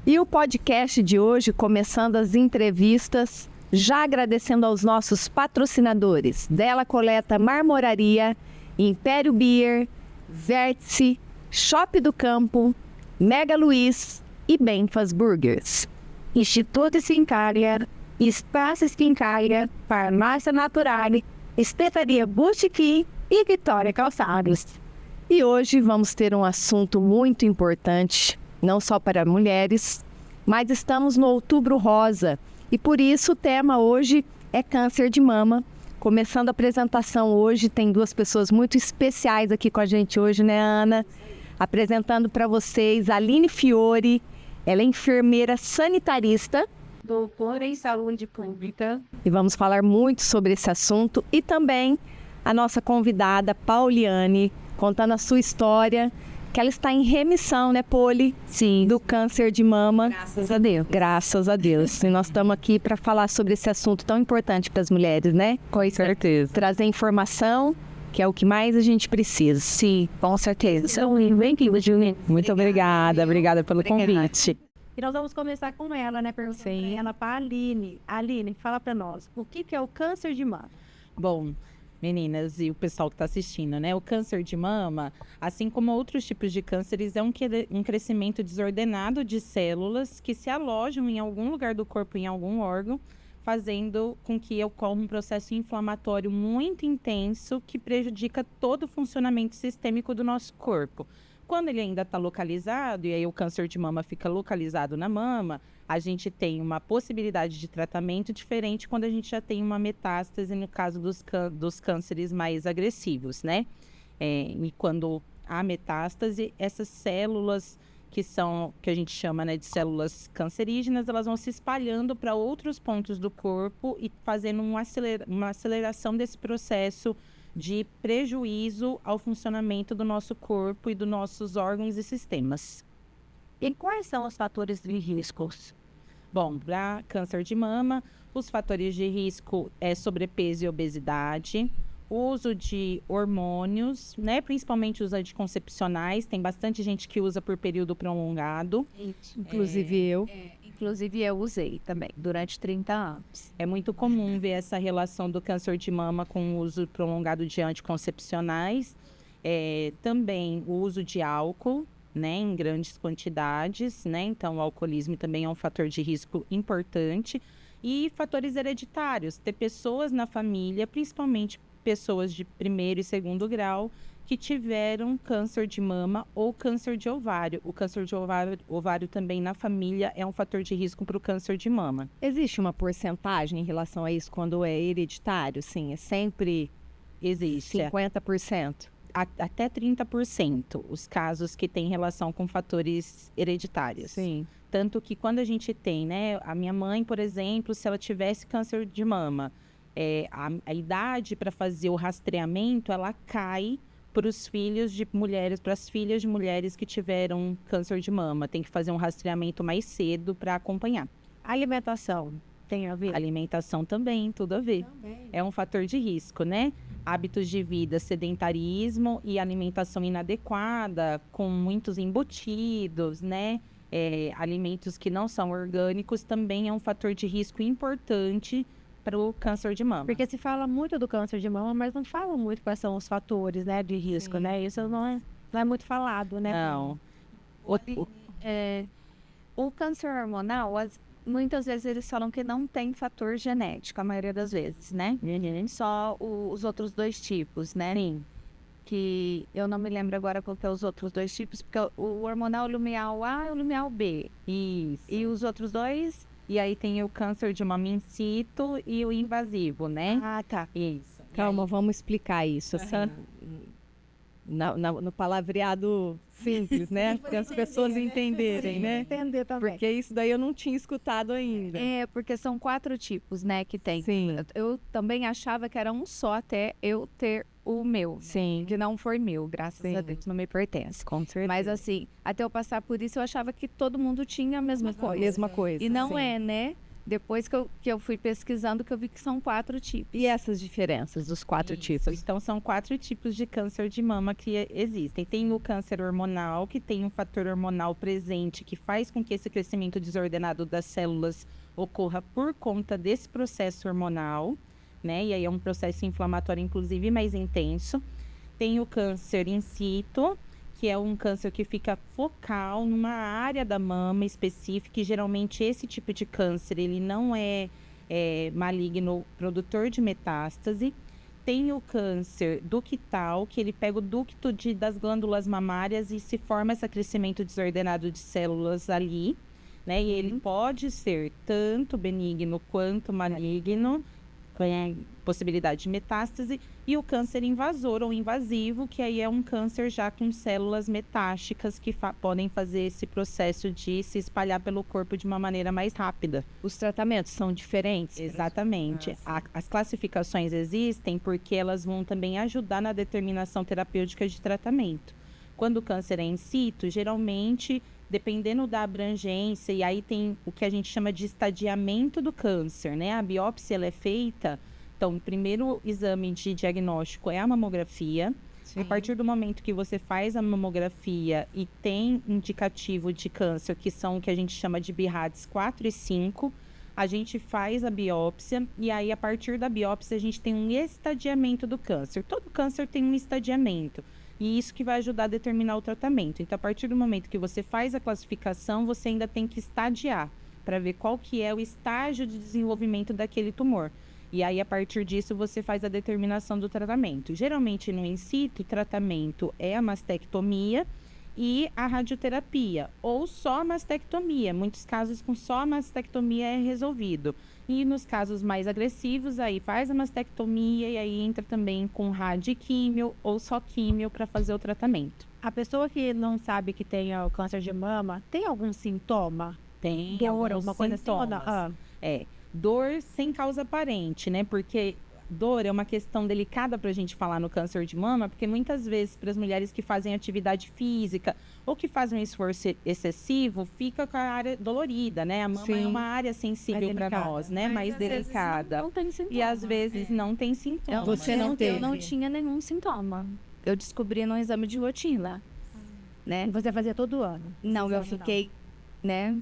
E o podcast de hoje, começando as entrevistas, já agradecendo aos nossos patrocinadores, Della Coleta Marmoraria, Império Beer, Vértice, Shop do Campo, Mega Luiz e Benfas Burgers. Instituto Skincare, Espaço Skincare, Farmácia Naturale, Espetaria Boutique e Vitória Calçados. E hoje vamos ter um assunto muito importante, não só para mulheres, mas estamos no Outubro Rosa e por isso o tema hoje é câncer de mama. Começando a apresentação hoje, tem duas pessoas muito especiais aqui com a gente hoje, né, Ana? Apresentando para vocês a Aline Fiore, ela é enfermeira sanitarista, doutora em saúde pública. E vamos falar muito sobre esse assunto. E também a nossa convidada, Pauliane, contando a sua história, que ela está em remissão, né, Poli? Sim. Do câncer de mama. Graças a Deus. Graças a Deus. E nós estamos aqui para falar sobre esse assunto tão importante para as mulheres, né? Com certeza. Trazer informação, que é o que mais a gente precisa. Sim, com certeza. Bem-vindo, Juliana. Muito obrigada pelo convite. E nós vamos começar com ela, né? Perguntando ela para a Aline. Aline, fala para nós, o que é o câncer de mama? Bom, meninas e o pessoal que está assistindo, né? O câncer de mama, assim como outros tipos de cânceres, é um crescimento desordenado de células que se alojam em algum lugar do corpo, em algum órgão, fazendo com que ocorra um processo inflamatório muito intenso que prejudica todo o funcionamento sistêmico do nosso corpo. Quando ele ainda está localizado, e aí o câncer de mama fica localizado na mama, a gente tem uma possibilidade de tratamento diferente quando a gente já tem uma metástase, no caso dos cânceres mais agressivos, né? E quando há metástase, essas células que a gente chama, né, de células cancerígenas, elas vão se espalhando para outros pontos do corpo e fazendo uma aceleração desse processo de prejuízo ao funcionamento do nosso corpo e dos nossos órgãos e sistemas. E quais são os fatores de risco? Bom, para câncer de mama, os fatores de risco é sobrepeso e obesidade, uso de hormônios, né, principalmente os anticoncepcionais, tem bastante gente que usa por período prolongado. Inclusive eu. Inclusive eu usei também, durante 30 anos. É muito comum ver essa relação do câncer de mama com o uso prolongado de anticoncepcionais. Também o uso de álcool, né, em grandes quantidades, né? Então o alcoolismo também é um fator de risco importante. E fatores hereditários, ter pessoas na família, principalmente pessoas de primeiro e segundo grau, que tiveram câncer de mama ou câncer de ovário. O câncer de ovário também na família é um fator de risco para o câncer de mama. Existe uma porcentagem em relação a isso quando é hereditário? Sim, é sempre existe 50%? Até 30% os casos que têm relação com fatores hereditários. Sim. Tanto que quando a gente tem, né, a minha mãe, por exemplo, se ela tivesse câncer de mama, a idade para fazer o rastreamento, ela cai para os filhos de mulheres, para as filhas de mulheres que tiveram câncer de mama. Tem que fazer um rastreamento mais cedo para acompanhar. Alimentação tem a ver? Alimentação também, tudo a ver. Também. É um fator de risco, né? Hábitos de vida, sedentarismo e alimentação inadequada, com muitos embutidos, né? Alimentos que não são orgânicos também é um fator de risco importante para o câncer de mama. Porque se fala muito do câncer de mama, mas não fala muito quais são os fatores, né, de risco, Sim. né? Isso não é muito falado, né? Não. O câncer hormonal, muitas vezes eles falam que não tem fator genético, a maioria das vezes, né? Só os outros dois tipos, né? Sim. Que eu não me lembro agora qual que é os outros dois tipos, porque o hormonal lumeal A e o lumeal B. Isso. E os outros dois? E aí tem o câncer de mama in situ e o invasivo, né? Ah, tá. Isso. Calma, vamos explicar isso. No palavreado simples, né? Para as pessoas entenderem, né? Entender também. Porque isso daí eu não tinha escutado ainda. Porque são 4 tipos, né, que tem. Sim. Eu também achava que era um só até eu ter o meu. Sim. Que não foi meu, graças Sim. a Deus, não me pertence. Com certeza. Mas assim, até eu passar por isso, eu achava que todo mundo tinha a mesma coisa. Mesma coisa. E não sim. é, né? Depois que eu fui pesquisando, que eu vi que são 4 tipos. E essas diferenças dos 4 tipos? Então, são 4 tipos de câncer de mama que existem. Tem o câncer hormonal, que tem um fator hormonal presente, que faz com que esse crescimento desordenado das células ocorra por conta desse processo hormonal, né? E aí é um processo inflamatório, inclusive, mais intenso. Tem o câncer in situ, que é um câncer que fica focal numa área da mama específica, e geralmente esse tipo de câncer, ele não é maligno, produtor de metástase. Tem o câncer ductal, que ele pega o ducto das glândulas mamárias e se forma esse crescimento desordenado de células ali, né? E ele pode ser tanto benigno quanto maligno, com possibilidade de metástase. E o câncer invasor ou invasivo, que aí é um câncer já com células metásticas que podem fazer esse processo de se espalhar pelo corpo de uma maneira mais rápida. Os tratamentos são diferentes? Exatamente. As classificações existem porque elas vão também ajudar na determinação terapêutica de tratamento. Quando o câncer é in situ, geralmente, dependendo da abrangência, e aí tem o que a gente chama de estadiamento do câncer, né? A biópsia, ela é feita. Então, o primeiro exame de diagnóstico é a mamografia. Sim. A partir do momento que você faz a mamografia e tem indicativo de câncer, que são o que a gente chama de BRADS 4 e 5, a gente faz a biópsia, e aí, a partir da biópsia, a gente tem um estadiamento do câncer. Todo câncer tem um estadiamento. E isso que vai ajudar a determinar o tratamento. Então, a partir do momento que você faz a classificação, você ainda tem que estadiar, para ver qual que é o estágio de desenvolvimento daquele tumor. E aí, a partir disso, você faz a determinação do tratamento. Geralmente, no in situ, o tratamento é a mastectomia e a radioterapia, ou só a mastectomia. Em muitos casos, com só a mastectomia é resolvido. E nos casos mais agressivos, aí faz a mastectomia e aí entra também com radioquímio ou só químio para fazer o tratamento. A pessoa que não sabe que tem o câncer de mama, tem algum sintoma? Tem dor, alguns alguma coisa sintomas. assim? Dor sem causa aparente, né? Porque dor é uma questão delicada para a gente falar no câncer de mama, porque muitas vezes para as mulheres que fazem atividade física ou que fazem um esforço excessivo, fica com a área dolorida, né? A mama é uma área sensível para nós, né? Mais delicada. Não tem sintoma. E às vezes não tem sintoma. Você não teve? Eu não tinha nenhum sintoma. Eu descobri no exame de rotina, né? Você fazia todo ano? Não, eu fiquei, né,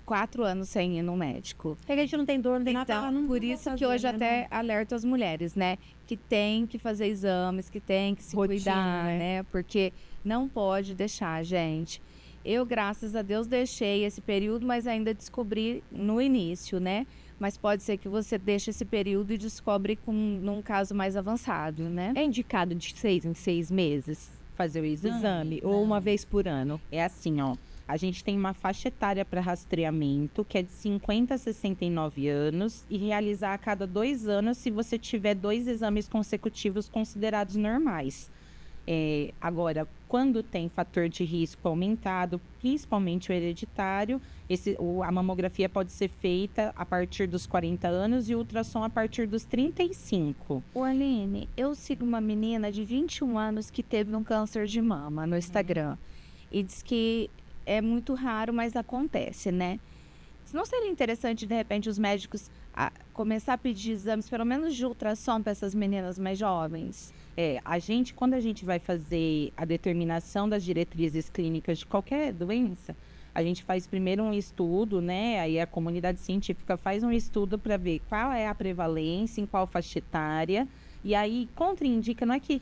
4 anos sem ir no médico. É que a gente não tem dor, não tem nada. Então, por isso que hoje até alerto as mulheres, né? Que tem que fazer exames, que tem que se cuidar, né? Porque não pode deixar, gente. Eu, graças a Deus, deixei esse período, mas ainda descobri no início, né? Mas pode ser que você deixe esse período e descobre num caso mais avançado, né? É indicado de 6 em 6 meses fazer o exame? Ou uma vez por ano? É assim, ó. A gente tem uma faixa etária para rastreamento, que é de 50 a 69 anos, e realizar a cada 2 anos se você tiver 2 exames consecutivos considerados normais. Agora, quando tem fator de risco aumentado, principalmente o hereditário, a mamografia pode ser feita a partir dos 40 anos e o ultrassom a partir dos 35. Ô, Aline, eu sigo uma menina de 21 anos que teve um câncer de mama no Instagram. E diz que é muito raro, mas acontece, né? Não seria interessante, de repente, os médicos começar a pedir exames, pelo menos de ultrassom, para essas meninas mais jovens? Quando a gente vai fazer a determinação das diretrizes clínicas de qualquer doença, a gente faz primeiro um estudo, né? Aí a comunidade científica faz um estudo para ver qual é a prevalência, em qual faixa etária, e aí contraindica, não é que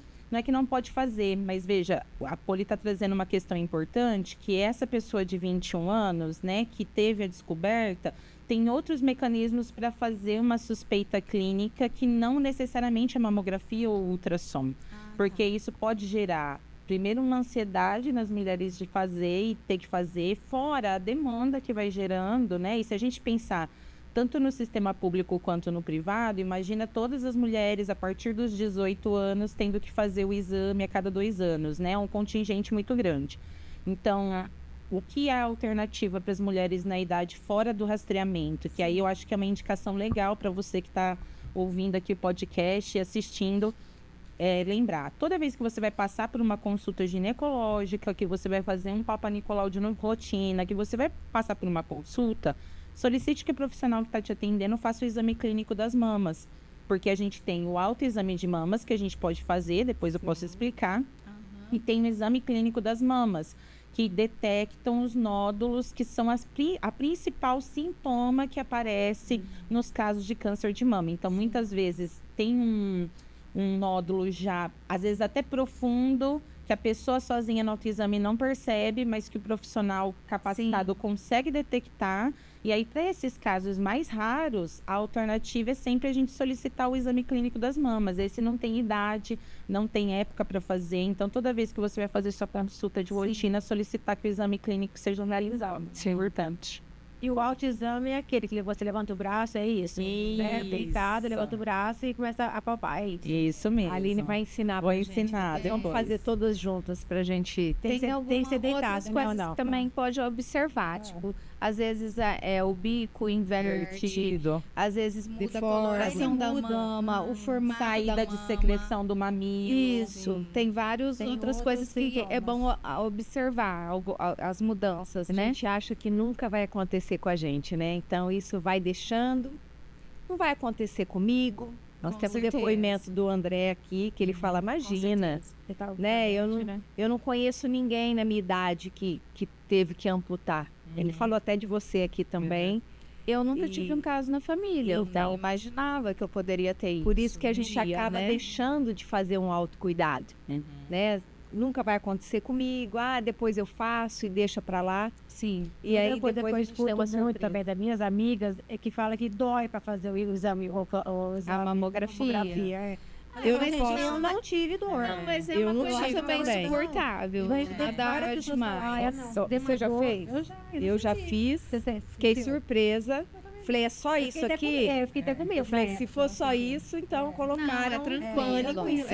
não pode fazer, mas veja, a Poli está trazendo uma questão importante, que essa pessoa de 21 anos, né, que teve a descoberta, tem outros mecanismos para fazer uma suspeita clínica que não necessariamente é mamografia ou ultrassom, porque isso pode gerar, primeiro, uma ansiedade nas mulheres de fazer e ter que fazer, fora a demanda que vai gerando, né, e se a gente pensar tanto no sistema público quanto no privado, imagina todas as mulheres a partir dos 18 anos tendo que fazer o exame a cada 2 anos, né? É um contingente muito grande. Então, o que é a alternativa para as mulheres na idade fora do rastreamento? Que aí eu acho que é uma indicação legal para você que está ouvindo aqui o podcast e assistindo, lembrar. Toda vez que você vai passar por uma consulta ginecológica, que você vai fazer um Papa Nicolau de rotina, que você vai passar por uma consulta, solicite que o profissional que está te atendendo faça o exame clínico das mamas. Porque a gente tem o autoexame de mamas, que a gente pode fazer, depois eu posso explicar. E tem o exame clínico das mamas, que detectam os nódulos, que são a principal sintoma que aparece nos casos de câncer de mama. Então, muitas vezes, tem um nódulo já, às vezes até profundo, que a pessoa sozinha no autoexame não percebe, mas que o profissional capacitado consegue detectar. E aí, para esses casos mais raros, a alternativa é sempre a gente solicitar o exame clínico das mamas. Esse não tem idade, não tem época para fazer. Então, toda vez que você vai fazer sua consulta de rotina, solicitar que o exame clínico seja realizado. Isso é importante. E o autoexame é aquele que você levanta o braço, é isso? Né? Deitado, levanta o braço e começa a palpar, é isso? Isso mesmo. A Aline vai ensinar Vou pra gente. ensinar Vamos depois. fazer todas juntas pra gente... Tem que ser deitado, outras né, coisas ou não? que também pode observar, tipo, às vezes é o bico invertido, às vezes muda a Deforma. coloração da mama, o formato Saída da de mama. secreção do mamilo. Isso, tem várias Tem outras outros coisas que é sintomas. bom observar, as mudanças, A né? gente acha que nunca vai acontecer com a gente, né? Então, isso vai deixando. Não vai acontecer comigo. Nós Com temos certeza. depoimento do André aqui, que ele fala, imagina, Você tá né? presente, Eu não conheço ninguém na minha idade que teve que amputar. Ele falou até de você aqui também. Eu nunca E- tive um caso na família, eu Então- nem imaginava que eu poderia ter isso. Por isso que a um gente dia, acaba né? deixando de fazer um autocuidado, né? Nunca vai acontecer comigo. Ah, depois eu faço e deixa pra lá. Sim. E aí Outra coisa depois que a eu gente tem uma escuto muito surpresa. também das minhas amigas é que fala que dói para fazer o exame, o exame, A mamografia. é. Eu Gente, posso- eu não tive dor. Não, mas é Eu uma não coisa tive também também. suportável. Mas tem Nada várias pessoas que falam, demais. não, Você já dor. fez? Eu já fiz, fiquei surpresa. Falei, é só isso aqui? Eu fiquei até com medo. Eu falei, se for só isso, então colocaram. tranquilo. É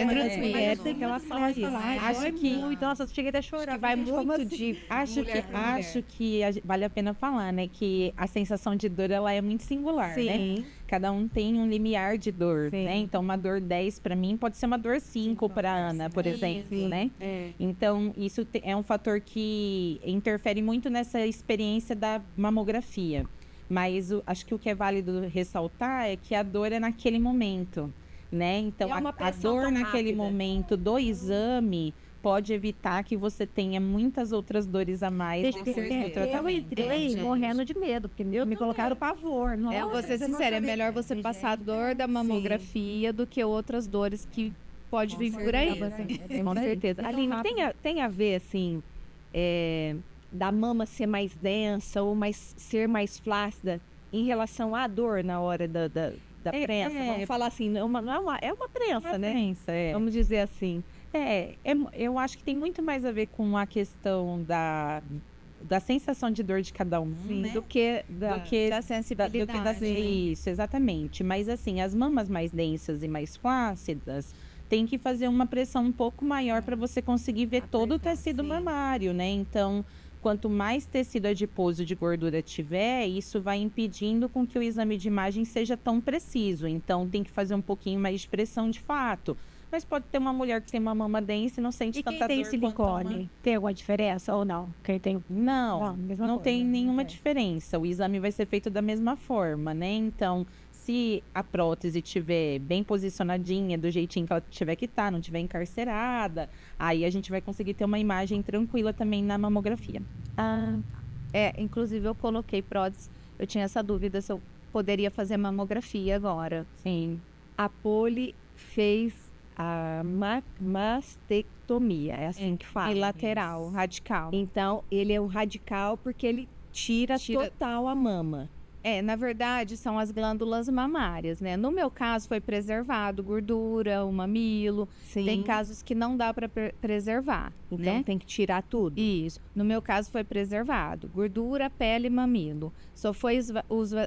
tranquilo. Que ela fala isso. Acho que muito, nossa, eu cheguei até a chorar. vai Gente, como muito assim? de Acho que vale a pena falar, né? Que a sensação de dor, ela é muito singular, né? Sim. Cada um tem um limiar de dor, Sim. né? Então, uma dor 10 para mim pode ser uma dor 5 para Ana, por exemplo, né? Então, isso é um fator que interfere muito nessa experiência da mamografia. Mas acho que o que é válido ressaltar é que a dor é naquele momento, né? Então, É uma a pressão dor tão naquele rápida. momento do exame pode evitar que você tenha muitas outras dores a mais. Gente, no seu eu tratamento. entrei gente. morrendo de medo, porque me colocaram pavor. Nossa, Eu vou ser sincera, é melhor você passar a dor da mamografia do que outras dores que pode vir por aí. Com certeza. Aline, tem a ver, assim, da mama ser mais densa ou ser mais flácida em relação à dor na hora da prensa? Vamos falar assim, é uma prensa, né? Pensa, é. Vamos dizer assim. Eu acho que tem muito mais a ver com a questão da sensação de dor de cada um, Sim, né? do que Da do que da sensibilidade. isso, exatamente. Mas assim, as mamas mais densas e mais flácidas tem que fazer uma pressão um pouco maior para você conseguir ver todo o tecido mamário, né? Então, quanto mais tecido adiposo de gordura tiver, isso vai impedindo com que o exame de imagem seja tão preciso. Então, tem que fazer um pouquinho mais de pressão de fato. Mas pode ter uma mulher que tem uma mama densa e não sente E tanta quem tem dor silicone, tem alguma diferença ou não? Quem tem... Não, mesma não coisa, tem nenhuma é. diferença. O exame vai ser feito da mesma forma, né? Então, se a prótese estiver bem posicionadinha, do jeitinho que ela tiver que estar, não estiver encarcerada, aí a gente vai conseguir ter uma imagem tranquila também na mamografia. Inclusive eu coloquei prótese, eu tinha essa dúvida se eu poderia fazer mamografia agora. Sim. A Poli fez a mastectomia, é assim que fala. Bilateral, radical. Então, ele é o radical porque ele tira total a mama. Na verdade, são as glândulas mamárias, né? No meu caso, foi preservado gordura, o mamilo. Sim. Tem casos que não dá para preservar, Então né? tem que tirar tudo. Isso. No meu caso, foi preservado gordura, pele e mamilo. Só foi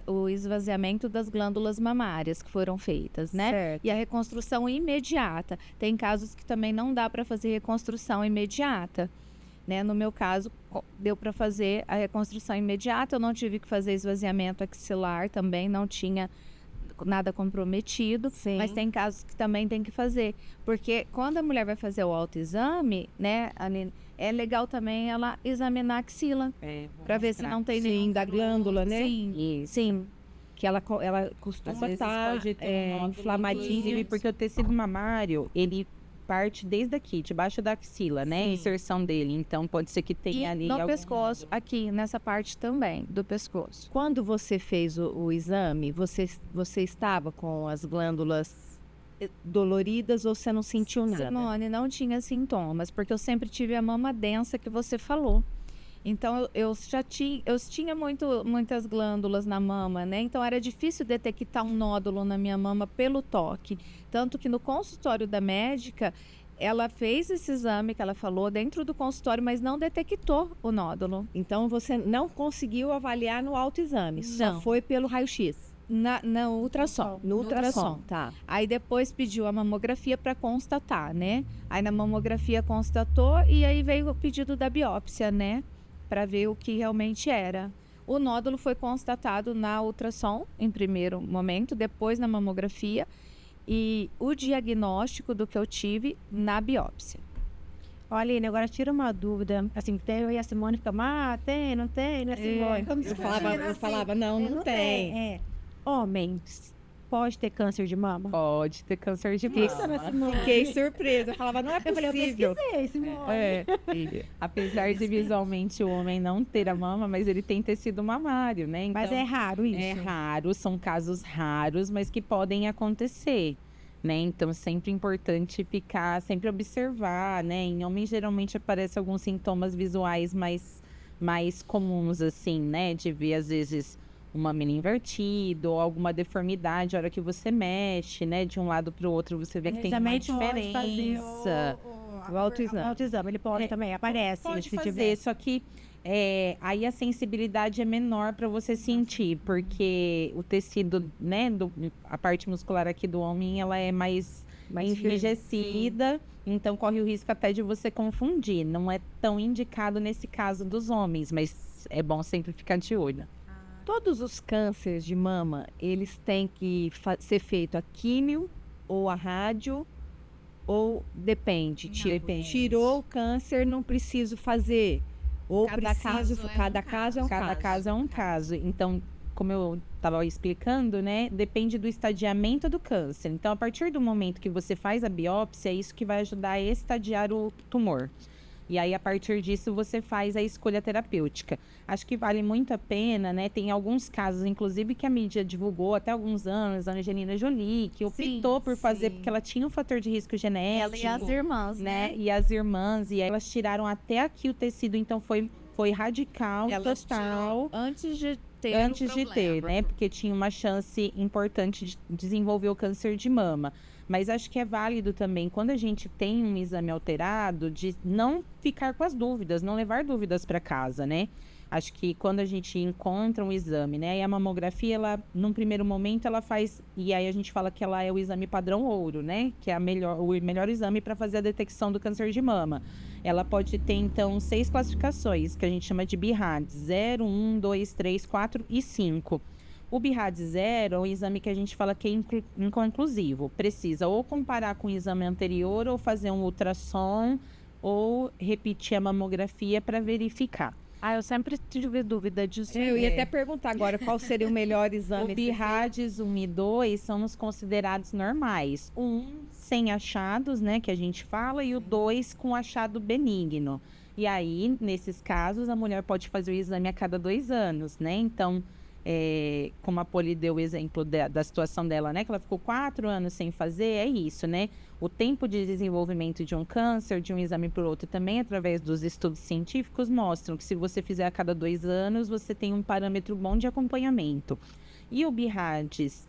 o esvaziamento das glândulas mamárias que foram feitas, né? Certo. E a reconstrução imediata. Tem casos que também não dá para fazer reconstrução imediata. Né? No meu caso, deu para fazer a reconstrução imediata. Eu não tive que fazer esvaziamento axilar também, não tinha nada comprometido. Sim. Mas tem casos que também tem que fazer. Porque quando a mulher vai fazer o autoexame, né, é legal também ela examinar a axila, para ver se não tem nenhum da glândula, né? Sim, sim. Que ela costuma estar inflamadinha. Inclusive, porque o tecido mamário, ele parte desde aqui, debaixo da axila, né? A inserção dele. Então, pode ser que tenha E ali no pescoço, aqui, nessa parte também, do pescoço. Quando você fez o exame, você estava com as glândulas doloridas ou você não sentiu nada? Simone, não tinha sintomas, porque eu sempre tive a mama densa que você falou. Então, eu tinha muitas glândulas na mama, né? Então, era difícil detectar um nódulo na minha mama pelo toque. Tanto que no consultório da médica, ela fez esse exame que ela falou dentro do consultório, mas não detectou o nódulo. Então, você não conseguiu avaliar no autoexame, só Não. foi pelo raio-x? Na ultrassom. No ultrassom, tá. Aí depois pediu a mamografia para constatar, né? Aí na mamografia constatou e aí veio o pedido da biópsia, né? Para ver o que realmente era. O nódulo foi constatado na ultrassom em primeiro momento, depois na mamografia e o diagnóstico do que eu tive na biópsia. Olha, Aline, agora tira uma dúvida. Assim, eu e a Simone ficamos, tem, não tem, né, Simone? Eu falava, não tem. Homens, pode ter câncer de mama? Pode ter câncer de mama. Fiquei surpresa. Eu falava, não é Eu falei, eu possível. pesquisei, Simone. Apesar de visualmente o homem não ter a mama, mas ele tem tecido mamário, né? Mas é raro isso? É raro, são casos raros, mas que podem acontecer, né? Então, sempre importante sempre observar, né? Em homens, geralmente, aparecem alguns sintomas visuais mais comuns, assim, né? De ver, às vezes, um mamilo invertido ou alguma deformidade. A hora que você mexe, né? De um lado para o outro, você vê que tem uma diferença. O autoexame. O autoexame, ele pode também, aparece. Pode se fazer, tiver. só que aí a sensibilidade é menor para você sentir, porque o tecido, né, a parte muscular aqui do homem, ela é mais enrijecida, então corre o risco até de você confundir. Não é tão indicado nesse caso dos homens, mas é bom sempre ficar de olho. Todos os cânceres de mama, eles têm que ser feito a químio ou a rádio ou depende? Tirou o câncer, não preciso fazer. Ou cada caso é um Cada caso. caso é um caso. Então, como eu estava explicando, né, depende do estadiamento do câncer. Então, a partir do momento que você faz a biópsia, é isso que vai ajudar a estadiar o tumor. E aí, a partir disso, você faz a escolha terapêutica. Acho que vale muito a pena, né? Tem alguns casos, inclusive, que a mídia divulgou até alguns anos, a Angelina Jolie, que optou por fazer, porque ela tinha um fator de risco genético. Ela e as irmãs, né? E as irmãs, e aí elas tiraram até aqui o tecido, então foi radical, total. Antes de ter né? Porque tinha uma chance importante de desenvolver o câncer de mama. Mas acho que é válido também, quando a gente tem um exame alterado, de não ficar com as dúvidas, não levar dúvidas para casa, né? Acho que quando a gente encontra um exame, né? E a mamografia, ela, num primeiro momento, ela faz... E aí a gente fala que ela é o exame padrão ouro, né? Que é o melhor exame para fazer a detecção do câncer de mama. Ela pode ter, então, 6 classificações, que a gente chama de BIRAD. 0, 1, 2, 3, 4 e 5. O BIRAD 0 é um exame que a gente fala que é inconclusivo. Precisa ou comparar com o exame anterior, ou fazer um ultrassom, ou repetir a mamografia para verificar. Eu sempre tive dúvida disso. Eu ia até perguntar agora qual seria o melhor exame. O BIRADs 1 e 2 são os considerados normais. 1 sem achados, né, que a gente fala, e o 2 com achado benigno. E aí, nesses casos, a mulher pode fazer o exame a cada 2 anos, né? Então, como a Poli deu o exemplo da situação dela, né? Que ela ficou 4 anos sem fazer, é isso, né? O tempo de desenvolvimento de um câncer, de um exame para o outro, também através dos estudos científicos, mostram que se você fizer a cada 2 anos, você tem um parâmetro bom de acompanhamento. E o BIRADs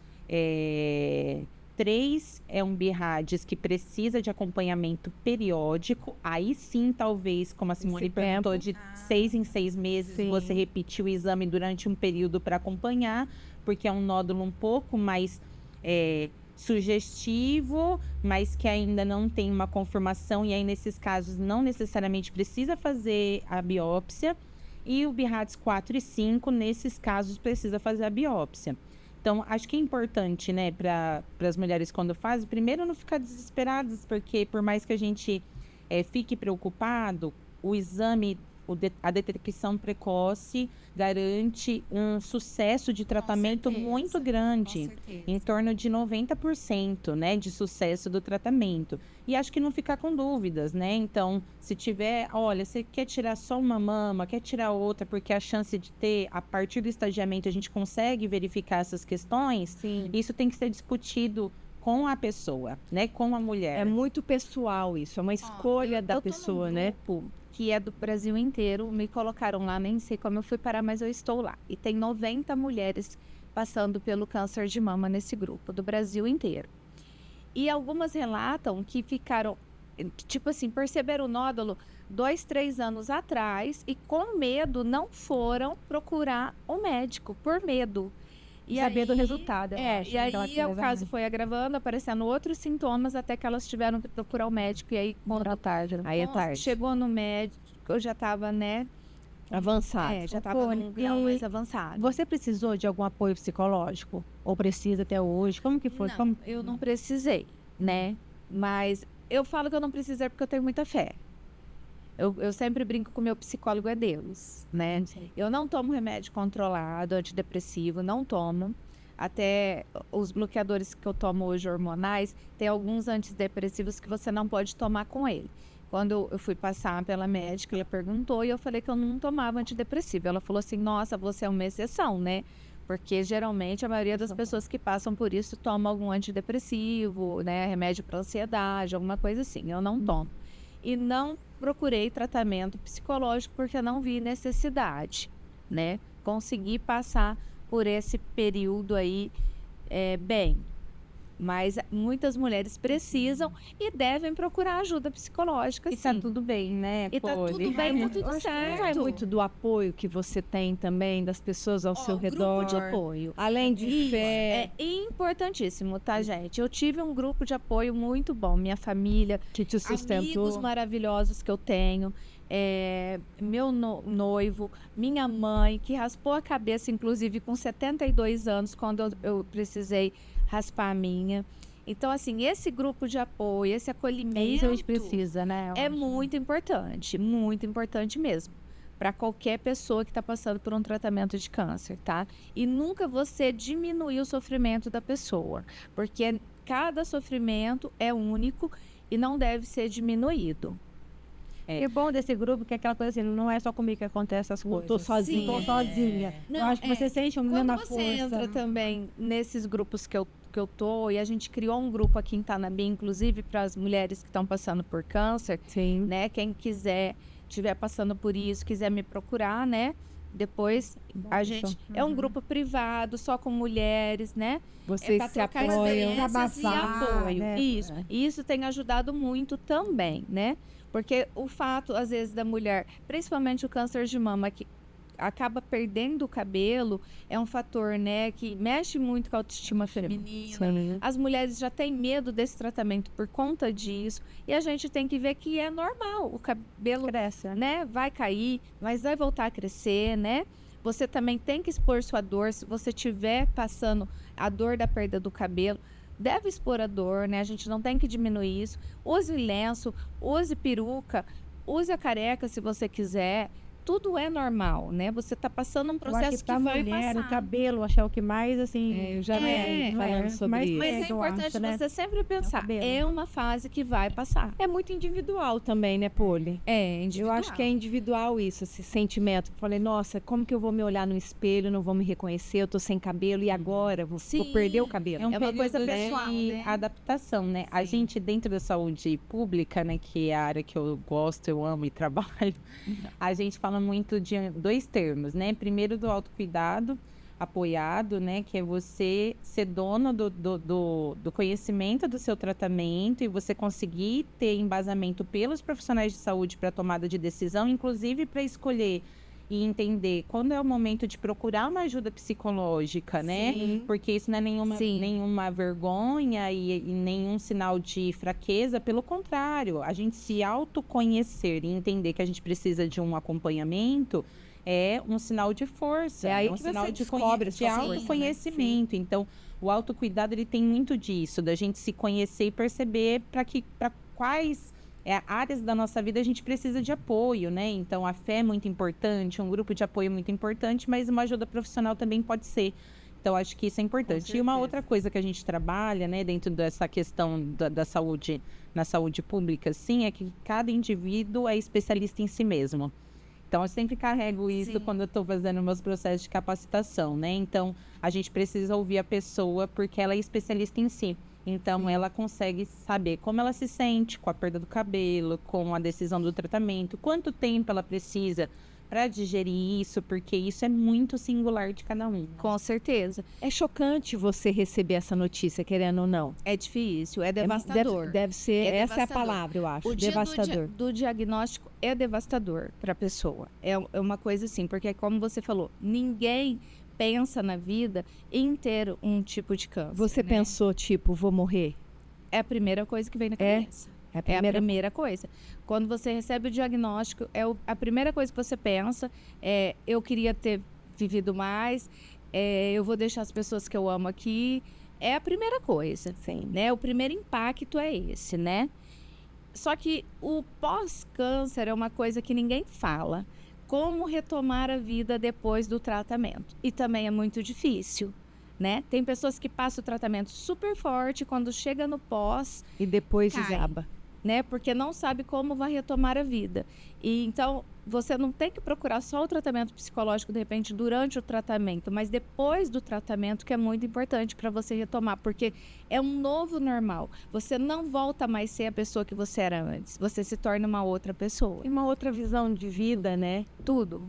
3 é um BIRADs que precisa de acompanhamento periódico. Aí sim, talvez, como a Simone perguntou, de 6 em 6 meses, você repetir o exame durante um período para acompanhar, porque é um nódulo um pouco mais sugestivo, mas que ainda não tem uma confirmação, e aí nesses casos não necessariamente precisa fazer a biópsia. E o BIRADs 4 e 5, nesses casos, precisa fazer a biópsia. Então, acho que é importante, né, para as mulheres quando fazem, primeiro não ficar desesperadas, porque por mais que a gente fique preocupado, o exame, a detecção precoce garante um sucesso de tratamento muito grande, em torno de 90%, né, de sucesso do tratamento. E acho que não ficar com dúvidas, né? Então, se tiver, olha, você quer tirar só uma mama, quer tirar outra, porque a chance de ter, a partir do estagiamento, a gente consegue verificar essas questões, Sim. isso tem que ser discutido com a pessoa, né, com a mulher. É muito pessoal isso, é uma escolha da pessoa, né? Que é do Brasil inteiro, me colocaram lá, nem sei como eu fui parar, mas eu estou lá. E tem 90 mulheres passando pelo câncer de mama nesse grupo, do Brasil inteiro. E algumas relatam que ficaram, tipo assim, perceberam o nódulo 2, 3 anos atrás e com medo não foram procurar um médico, por medo. E saber do resultado. E aí o caso foi agravando, aparecendo outros sintomas, até que elas tiveram que procurar o médico. E aí, tarde. Aí é tarde. Chegou no médico, eu já estava, né? Avançado. Já estava num grau mais avançado. Você precisou de algum apoio psicológico? Ou precisa até hoje? Como que foi? Não, eu não precisei, né? Mas eu falo que eu não precisei porque eu tenho muita fé. Eu sempre brinco com o meu psicólogo, é Deus, né? Eu não tomo remédio controlado, antidepressivo, não tomo. Até os bloqueadores que eu tomo hoje, hormonais, tem alguns antidepressivos que você não pode tomar com ele. Quando eu fui passar pela médica, ela perguntou e eu falei que eu não tomava antidepressivo. Ela falou assim, nossa, você é uma exceção, né? Porque geralmente a maioria das pessoas que passam por isso toma algum antidepressivo, né? Remédio para ansiedade, alguma coisa assim. Eu não tomo. E não procurei tratamento psicológico porque eu não vi necessidade, né? Consegui passar por esse período aí bem. Mas muitas mulheres precisam e devem procurar ajuda psicológica, E sim. tá tudo bem, né? E tá tudo bem, tá tudo certo. É muito do apoio que você tem também, das pessoas ao seu redor. Grupo de apoio. Além de fé. É importantíssimo, tá, gente? Eu tive um grupo de apoio muito bom. Minha família, Que te sustentou. amigos maravilhosos que eu tenho. Meu noivo, minha mãe, que raspou a cabeça, inclusive, com 72 anos, quando eu precisei raspar a minha. Então, assim, esse grupo de apoio, esse acolhimento... É isso que a gente precisa, né? É muito importante mesmo. Para qualquer pessoa que está passando por um tratamento de câncer, tá? E nunca você diminuir o sofrimento da pessoa, porque cada sofrimento é único e não deve ser diminuído. E o bom desse grupo é que é aquela coisa assim, não é só comigo que acontece essas coisas. Tô sozinha. Tô sozinha. Não, eu acho que você sente uma Quando mesma você força. entra também nesses grupos que eu tô, e a gente criou um grupo aqui em Tanabi, inclusive para as mulheres que estão passando por câncer, Sim. né? Quem estiver passando por isso, quiser me procurar, né? Depois a gente é um grupo privado, só com mulheres, né? Vocês pra se trocar apoiam. experiências e apoio. né? Isso. E isso tem ajudado muito também, né? Porque o fato, às vezes, da mulher, principalmente o câncer de mama, que acaba perdendo o cabelo, é um fator, né, que mexe muito com a autoestima feminina. As mulheres já têm medo desse tratamento por conta disso. E a gente tem que ver que é normal. O cabelo Cresce, né, vai cair, mas vai voltar a crescer, né? Você também tem que expor sua dor. Se você estiver passando a dor da perda do cabelo, deve expor a dor, né? A gente não tem que diminuir isso. Use lenço, use peruca, use a careca se você quiser. Tudo é normal, né? Você está passando um processo que vai mulher, passar. o cabelo, acho que é o que mais, assim... Eu já vi falando sobre isso. Mas é eu importante acho, né? você sempre pensar, cabelo. é uma fase que vai passar. É muito individual também, né, Poli? É Eu individual. acho que é individual isso, esse sentimento. Falei, nossa, como que eu vou me olhar no espelho, não vou me reconhecer, eu tô sem cabelo e agora vou perder o cabelo. É uma período coisa de pessoal, né? adaptação, né? A gente, dentro da saúde pública, né, que é a área que eu gosto, eu amo e trabalho, a gente fala muito de 2 termos, né? Primeiro, do autocuidado apoiado, né? Que é você ser dono do conhecimento do seu tratamento e você conseguir ter embasamento pelos profissionais de saúde para tomada de decisão, inclusive para escolher e entender quando é o momento de procurar uma ajuda psicológica, né? Sim. Porque isso não é nenhuma vergonha e nenhum sinal de fraqueza, pelo contrário, a gente se autoconhecer e entender que a gente precisa de um acompanhamento é um sinal de força, É aí um que sinal você de descobre a de sua força, né? autoconhecimento. Então, o autocuidado ele tem muito disso, da gente se conhecer e perceber para quais áreas da nossa vida a gente precisa de apoio, né? Então, a fé é muito importante, um grupo de apoio é muito importante, mas uma ajuda profissional também pode ser. Então, acho que isso é importante. E uma outra coisa que a gente trabalha, né, dentro dessa questão da saúde, na saúde pública, sim, é que cada indivíduo é especialista em si mesmo. Então, eu sempre carrego isso quando eu estou fazendo meus processos de capacitação, né? Então, a gente precisa ouvir a pessoa porque ela é especialista em si. Então, ela consegue saber como ela se sente com a perda do cabelo, com a decisão do tratamento, quanto tempo ela precisa para digerir isso, porque isso é muito singular de cada um. Com certeza. É chocante você receber essa notícia, querendo ou não. É difícil, é devastador. Deve ser, É essa é a devastador. palavra, eu acho, O dia devastador. do diagnóstico é devastador para a pessoa. É uma coisa assim, porque como você falou, ninguém pensa na vida em ter um tipo de câncer. Você né? pensou, tipo, vou morrer? É a primeira coisa que vem na cabeça. É a É a primeira coisa. Quando você recebe o diagnóstico, a primeira coisa que você pensa é: eu queria ter vivido mais, eu vou deixar as pessoas que eu amo aqui. É a primeira coisa, Sim. né? O primeiro impacto é esse, né? Só que o pós-câncer é uma coisa que ninguém fala. Como retomar a vida depois do tratamento? E também é muito difícil, né? Tem pessoas que passam o tratamento super forte, quando chega no pós, E depois Cai. desaba. né? Porque não sabe como vai retomar a vida. E então, você não tem que procurar só o tratamento psicológico, de repente, durante o tratamento, mas depois do tratamento, que é muito importante para você retomar, porque é um novo normal. Você não volta mais a ser a pessoa que você era antes. Você se torna uma outra pessoa. E uma outra visão de vida, né? Tudo.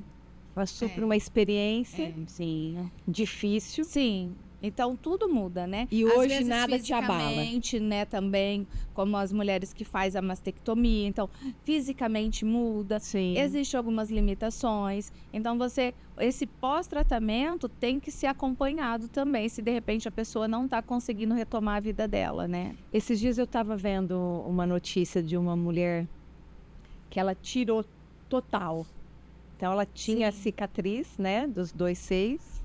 Passou por uma experiência Sim. difícil. Sim. Então, tudo muda, né? E Às hoje vezes, nada te abala. fisicamente, né, também, como as mulheres que fazem a mastectomia. Então, fisicamente muda. Sim. Existem algumas limitações. Então, esse pós-tratamento tem que ser acompanhado também, se de repente a pessoa não está conseguindo retomar a vida dela, né? Esses dias eu estava vendo uma notícia de uma mulher que ela tirou total. Então, ela tinha a cicatriz, né, dos 2 seios.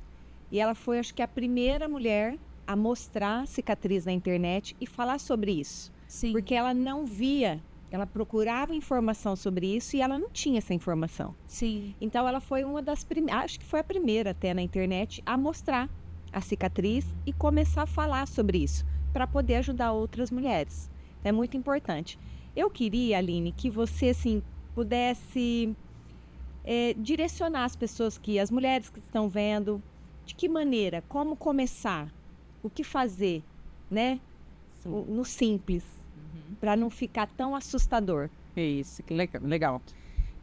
E ela foi, acho que, a primeira mulher a mostrar a cicatriz na internet e falar sobre isso. Sim. Porque ela não via, ela procurava informação sobre isso e ela não tinha essa informação. Sim. Então, ela foi uma das primeiras, acho que foi a primeira até na internet, a mostrar a cicatriz e começar a falar sobre isso, para poder ajudar outras mulheres. É muito importante. Eu queria, Aline, que você, assim, pudesse direcionar as mulheres que estão vendo, de que maneira, como começar, o que fazer, né? No simples, para não ficar tão assustador. Isso, que legal.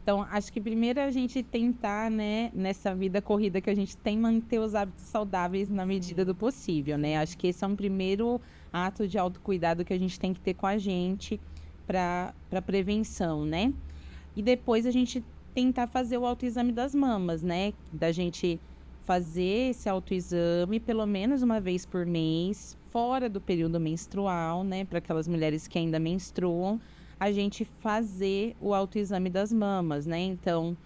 Então, acho que primeiro a gente tentar, né, nessa vida corrida que a gente tem, manter os hábitos saudáveis na medida do possível, né? Acho que esse é um primeiro ato de autocuidado que a gente tem que ter com a gente para prevenção, né? E depois a gente tentar fazer o autoexame das mamas, né? Da gente fazer esse autoexame pelo menos uma vez por mês, fora do período menstrual, né? Para aquelas mulheres que ainda menstruam, a gente fazer o autoexame das mamas, né? Então,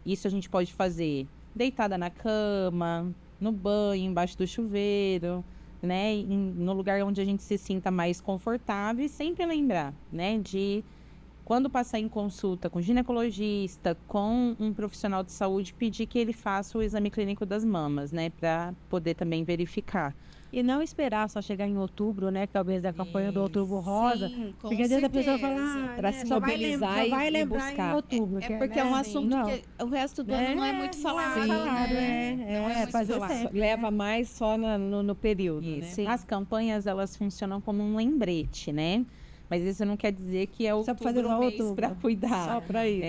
isso a gente pode fazer deitada na cama, no banho, embaixo do chuveiro, né? No lugar onde a gente se sinta mais confortável e sempre lembrar, né? De quando passar em consulta com ginecologista, com um profissional de saúde, pedir que ele faça o exame clínico das mamas, né? Para poder também verificar. E não esperar só chegar em outubro, né? Que é o mês da campanha do Outubro Rosa. Sim, com Porque às vezes a pessoa certeza. fala, Pra se mobilizar só vai e lembrar buscar. em outubro. É porque é um assunto não. que o resto do ano não é muito falado, Não é falado, né? Não Não é é muito fazer falado. certo. Leva mais só no período, né? Sim. As campanhas, elas funcionam como um lembrete, né? Mas isso não quer dizer que é Só pra fazer outubro no mês outubro. para cuidar. Só para isso.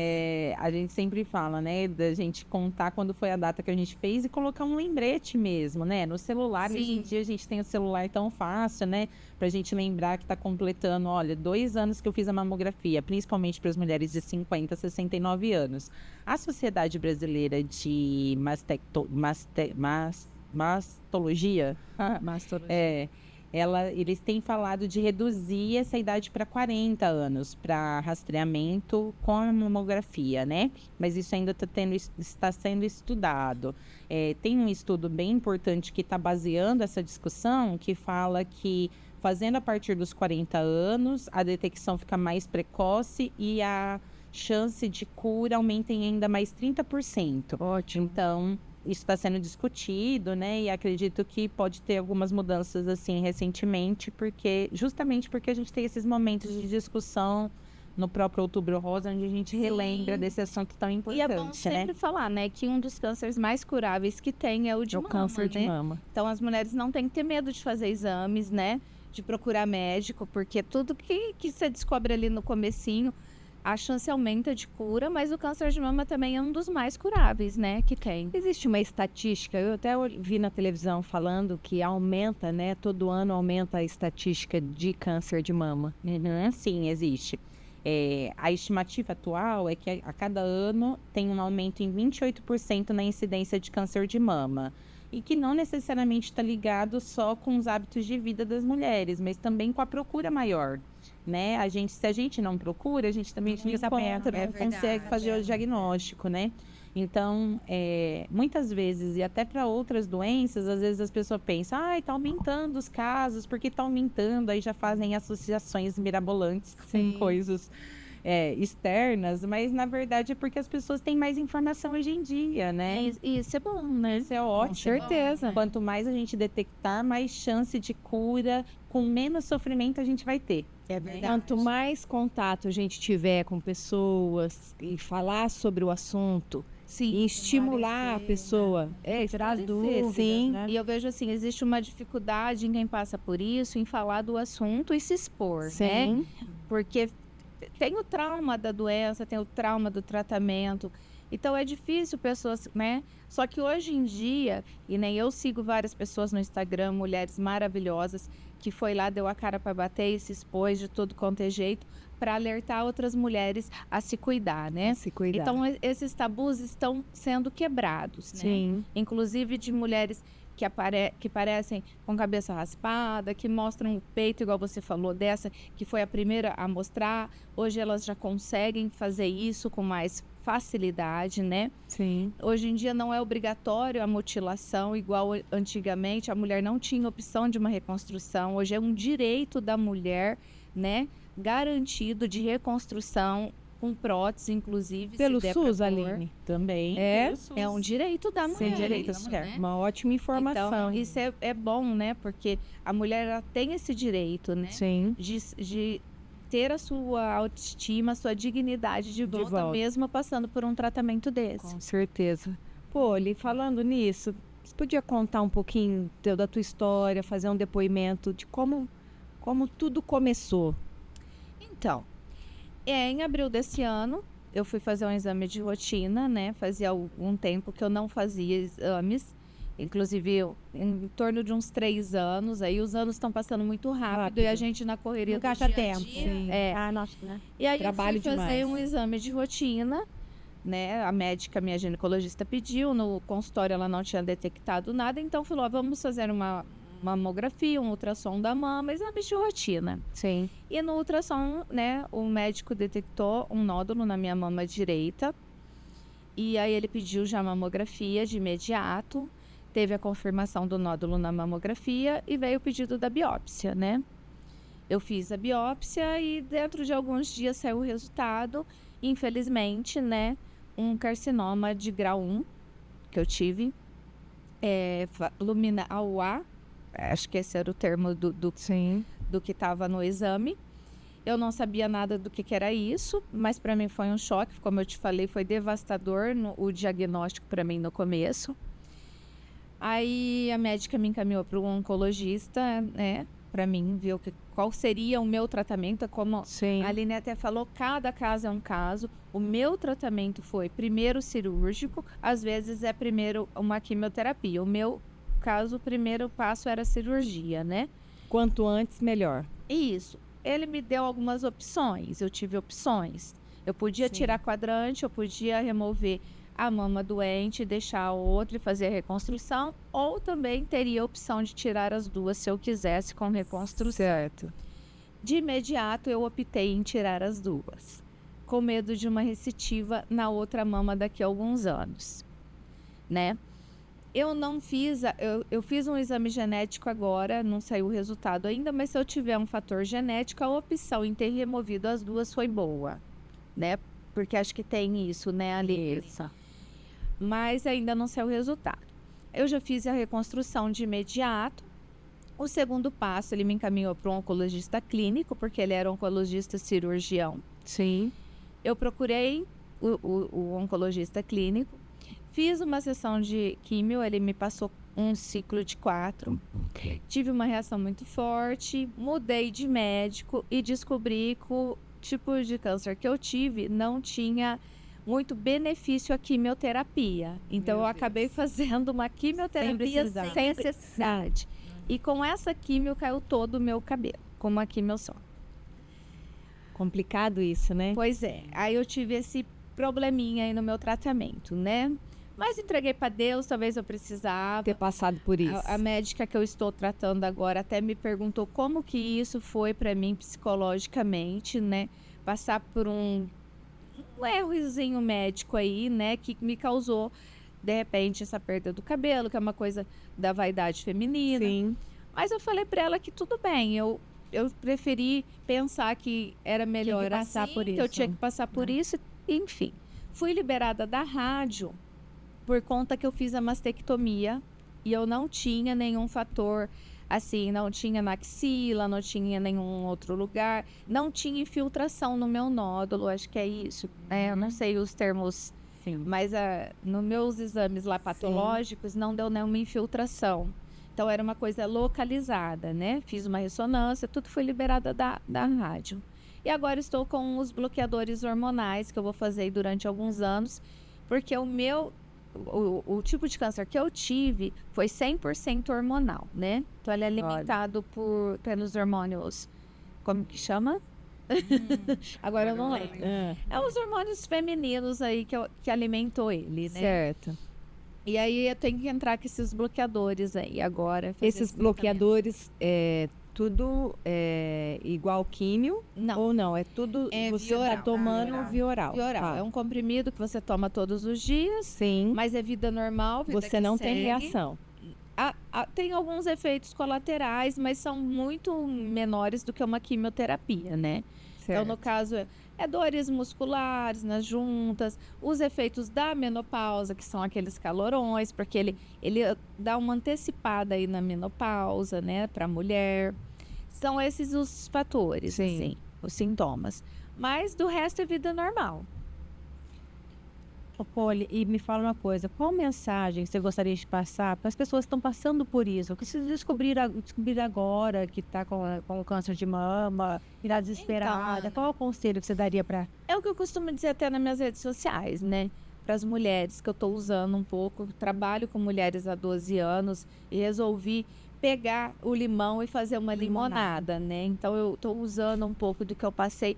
A gente sempre fala, né, da gente contar quando foi a data que a gente fez e colocar um lembrete mesmo, né? No celular, Sim. hoje em dia a gente tem o celular tão fácil, né? Pra gente lembrar que tá completando, olha, 2 anos que eu fiz a mamografia, principalmente para as mulheres de 50 a 69 anos. A Sociedade Brasileira de Mastologia, eles têm falado de reduzir essa idade para 40 anos para rastreamento com a mamografia, né? Mas isso ainda está sendo estudado. Tem um estudo bem importante que está baseando essa discussão, que fala que Fazendo a partir dos 40 anos, a detecção fica mais precoce e a chance de cura aumenta em ainda mais 30%. Ótimo. Então, isso está sendo discutido, né? E acredito que pode ter algumas mudanças, assim, recentemente, justamente porque a gente tem esses momentos de discussão no próprio Outubro Rosa, onde a gente relembra desse assunto tão importante, E é bom sempre falar, né, que um dos cânceres mais curáveis que tem é o de mama, câncer de né? mama. Então, as mulheres não têm que ter medo de fazer exames, né? De procurar médico, porque tudo que você descobre ali no comecinho, a chance aumenta de cura, mas o câncer de mama também é um dos mais curáveis, né, que tem. Existe uma estatística, eu até vi na televisão falando que aumenta, né? Todo ano aumenta a estatística de câncer de mama. Sim, existe. A estimativa atual é que a cada ano tem um aumento em 28% na incidência de câncer de mama. E que não necessariamente está ligado só com os hábitos de vida das mulheres, mas também com a procura maior, né? Se a gente não procura, a gente também não encontra, não consegue fazer o diagnóstico, né? Então, muitas vezes, e até para outras doenças, às vezes as pessoas pensam, está aumentando os casos, porque está aumentando, aí já fazem associações mirabolantes com coisas externas, mas na verdade é porque as pessoas têm mais informação hoje em dia, né? E isso é bom, né? Isso é ótimo. Com certeza. Quanto mais a gente detectar, mais chance de cura, com menos sofrimento a gente vai ter. É verdade. Quanto mais contato a gente tiver com pessoas e falar sobre o assunto, Sim, e estimular a pessoa, tirar as esclarecer, dúvidas, sim. né? E eu vejo assim, existe uma dificuldade em quem passa por isso, em falar do assunto e se expor, né? Sim. Porque tem o trauma da doença, tem o trauma do tratamento. Então é difícil pessoas, né? Só que hoje em dia, e nem eu sigo várias pessoas no Instagram, mulheres maravilhosas, que foi lá, deu a cara para bater e se expôs de tudo quanto é jeito, para alertar outras mulheres a se cuidar, né? Se cuidar. Então esses tabus estão sendo quebrados, né? Sim. Inclusive de mulheres que parecem com cabeça raspada, que mostram o peito, igual você falou, dessa que foi a primeira a mostrar. Hoje elas já conseguem fazer isso com mais facilidade, né? Sim. Hoje em dia não é obrigatório a mutilação, igual antigamente, a mulher não tinha opção de uma reconstrução. Hoje é um direito da mulher, né? Garantido de reconstrução, com prótese, inclusive. Pelo se der SUS, pra pôr. Aline. Também. É um direito da mulher. Sim, direito da isso, mulher. né? Uma ótima informação. Então, isso é bom, né? Porque a mulher ela tem esse direito, né? Sim. De ter a sua autoestima, a sua dignidade de volta, mesmo passando por um tratamento desse. Com certeza. Pô, Li, falando nisso, você podia contar um pouquinho da tua história, fazer um depoimento de como tudo começou? Então, em abril desse ano, eu fui fazer um exame de rotina, né? Fazia algum tempo que eu não fazia exames. Inclusive, em torno de uns 3 anos. Aí os anos estão passando muito rápido e a gente na correria Não do gasta dia a tempo. dia. Sim. Nossa, né? E aí Trabalho eu fui fazer demais. um exame de rotina, né? A médica, minha ginecologista pediu, no consultório ela não tinha detectado nada, então falou, vamos fazer uma mamografia, um ultrassom da mama, exame de rotina. Sim. E no ultrassom, né, o médico detectou um nódulo na minha mama direita. E aí ele pediu já mamografia de imediato. Teve a confirmação do nódulo na mamografia e veio o pedido da biópsia, né? Eu fiz a biópsia e dentro de alguns dias saiu o resultado. Infelizmente, né, um carcinoma de grau 1 que eu tive. Luminal A, acho que esse era o termo Sim. do que estava no exame. Eu não sabia nada do que era isso, mas para mim foi um choque, como eu te falei, foi devastador o diagnóstico para mim no começo. Aí a médica me encaminhou para um oncologista, né, para mim ver qual seria o meu tratamento, como Sim. a Aline até falou, cada caso é um caso. O meu tratamento foi primeiro cirúrgico, às vezes é primeiro uma quimioterapia. O meu caso, o primeiro passo era cirurgia, né? Quanto antes, melhor. Isso. Ele me deu algumas opções, eu tive opções. Eu podia tirar quadrante, eu podia remover a mama doente, deixar a outra e fazer a reconstrução, ou também teria a opção de tirar as duas se eu quisesse com reconstrução. Certo. De imediato eu optei em tirar as duas, com medo de uma recidiva na outra mama daqui a alguns anos, né? Eu não fiz, eu fiz um exame genético agora, não saiu o resultado ainda, mas se eu tiver um fator genético, a opção em ter removido as duas foi boa, né? Porque acho que tem isso, né, ali. Mas ainda não saiu o resultado. Eu já fiz a reconstrução de imediato. O segundo passo, ele me encaminhou para um oncologista clínico, porque ele era oncologista cirurgião. Sim. Eu procurei o oncologista clínico. Fiz uma sessão de químio, ele me passou um ciclo de 4. Tive uma reação muito forte, mudei de médico e descobri que o tipo de câncer que eu tive não tinha muito benefício à quimioterapia. Então, eu acabei fazendo uma quimioterapia sem necessidade. E com essa quimio caiu todo o meu cabelo, com uma quimio só. Complicado isso, né? Pois é. Aí eu tive esse probleminha aí no meu tratamento, né? Mas entreguei para Deus, talvez eu precisava. Ter passado por isso. A médica que eu estou tratando agora até me perguntou como que isso foi para mim psicologicamente, né? Passar por um errozinho médico aí, né? Que me causou, de repente, essa perda do cabelo, que é uma coisa da vaidade feminina. Sim. Mas eu falei para ela que tudo bem, eu preferi pensar que era melhor passar assim, por que eu isso. tinha que passar por isso, enfim. Fui liberada da rádio por conta que eu fiz a mastectomia e eu não tinha nenhum fator, assim, não tinha na axila, não tinha nenhum outro lugar, não tinha infiltração no meu nódulo, acho que é isso, né? Eu não sei os termos, Sim. mas nos meus exames lá patológicos não deu nenhuma infiltração. Então, era uma coisa localizada, né? Fiz uma ressonância, tudo foi liberado da rádio. E agora estou com os bloqueadores hormonais, que eu vou fazer durante alguns anos, porque o tipo de câncer que eu tive foi 100% hormonal, né? Então, ele é alimentado pelos hormônios, como que chama? Agora eu não lembro. É os hormônios femininos aí que alimentou ele, né? Certo. E aí eu tenho que entrar com esses bloqueadores aí agora. fazer Esses esse bloqueadores, tudo igual químio? Não. Ou não? É tudo É você via está oral. tomando via oral. tratamento oral. Tá. É um comprimido que você toma todos os dias, Sim. mas é vida normal, vida Você que não tem segue. reação. Tem alguns efeitos colaterais, mas são muito menores do que uma quimioterapia, né? Então, no caso, é dores musculares nas juntas, os efeitos da menopausa, que são aqueles calorões, porque ele dá uma antecipada aí na menopausa, né, para a mulher. São esses os fatores, Sim. assim, os sintomas. Mas do resto é vida normal. Ô, Poli, e me fala uma coisa, qual mensagem você gostaria de passar para as pessoas que estão passando por isso, que se descobrir agora que está com o câncer de mama, irá desesperada, Então, qual é o conselho que você daria para... É o que eu costumo dizer até nas minhas redes sociais, né? Para as mulheres, que eu estou usando um pouco, trabalho com mulheres há 12 anos e resolvi pegar o limão e fazer uma limonada, né? Então, eu estou usando um pouco do que eu passei